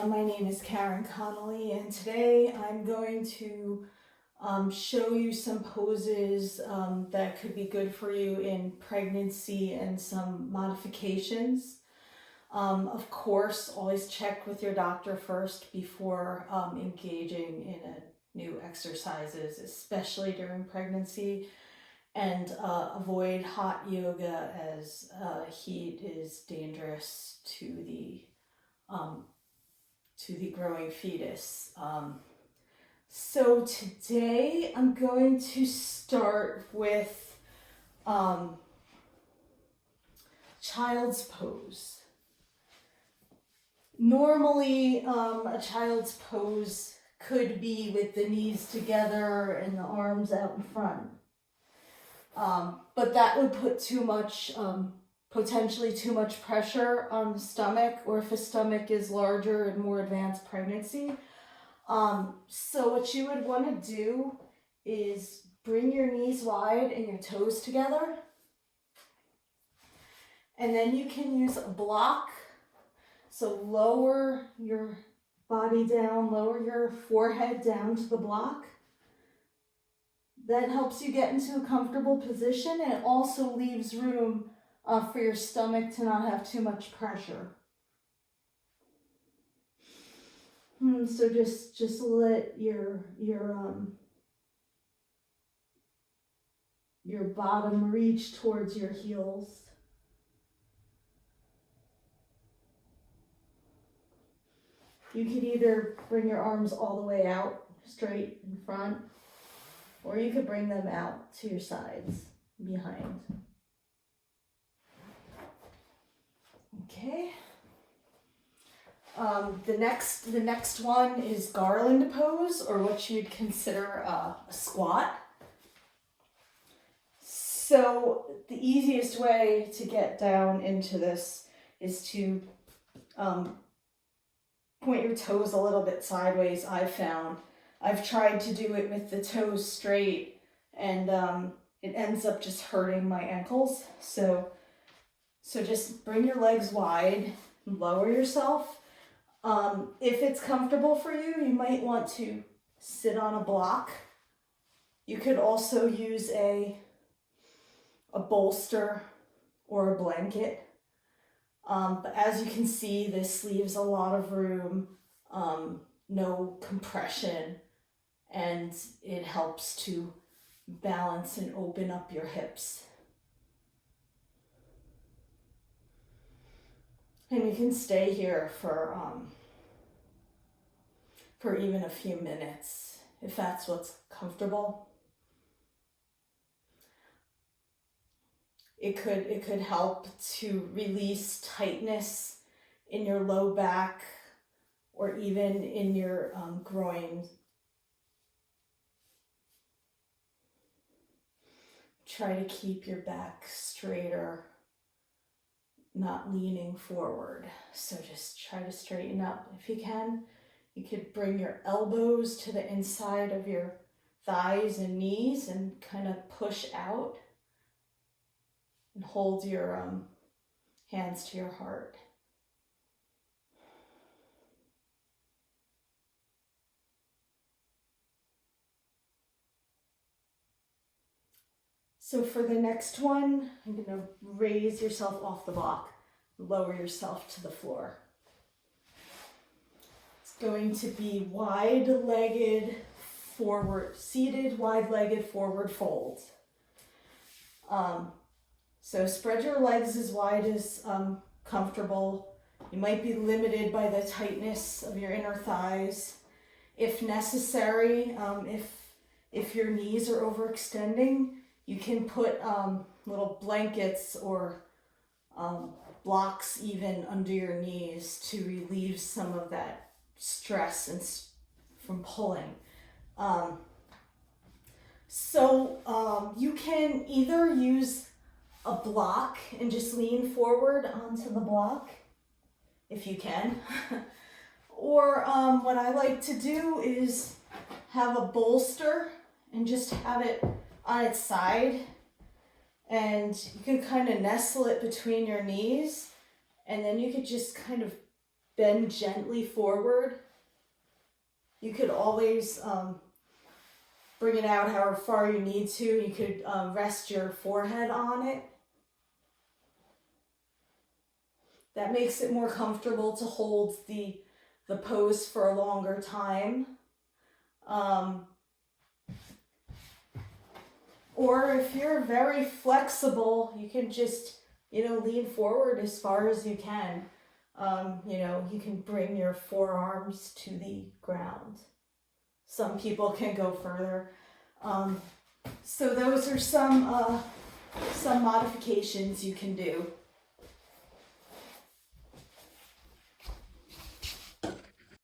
My name is Karen Connolly, and today I'm going to show you some poses that could be good for you in pregnancy and some modifications. Of course, always check with your doctor first before engaging in new exercises, especially during pregnancy, and avoid hot yoga as heat is dangerous um, to the growing fetus. So today I'm going to start with child's pose. Normally, a child's pose could be with the knees together and the arms out in front. But that would put potentially too much pressure on the stomach, or if a stomach is larger and more advanced pregnancy. So what you would want to do is bring your knees wide and your toes together. And then you can use a block. So lower your body down, lower your forehead down to the block. That helps you get into a comfortable position, and it also leaves room for your stomach to not have too much pressure. So just let your bottom reach towards your heels. You could either bring your arms all the way out, straight in front, or you could bring them out to your sides, behind. Okay. The next one is garland pose, or what you'd consider a squat. So the easiest way to get down into this is to point your toes a little bit sideways. I've tried to do it with the toes straight, and it ends up just hurting my ankles. So just bring your legs wide, lower yourself. If it's comfortable for you, you might want to sit on a block. You could also use a bolster or a blanket. But as you can see, this leaves a lot of room, no compression, and it helps to balance and open up your hips. And you can stay here for even a few minutes, if that's what's comfortable. It could help to release tightness in your low back, or even in your groin. Try to keep your back straighter, not leaning forward. So just try to straighten up if you can. You could bring your elbows to the inside of your thighs and knees and kind of push out, and hold your hands to your heart. So for the next one, I'm going to raise yourself off the block, lower yourself to the floor. It's going to be wide-legged forward, seated wide-legged forward fold. So spread your legs as wide as comfortable. You might be limited by the tightness of your inner thighs. If necessary, if your knees are overextending, you can put little blankets or blocks even under your knees to relieve some of that stress and from pulling. So you can either use a block and just lean forward onto the block, if you can. Or what I like to do is have a bolster and just have it on its side, and you can kind of nestle it between your knees, and then you could just kind of bend gently forward. You could always bring it out however far you need to. You could rest your forehead on it. That makes it more comfortable to hold the pose for a longer time. Or if you're very flexible, you can just, lean forward as far as you can. You can bring your forearms to the ground. Some people can go further. So those are some modifications you can do.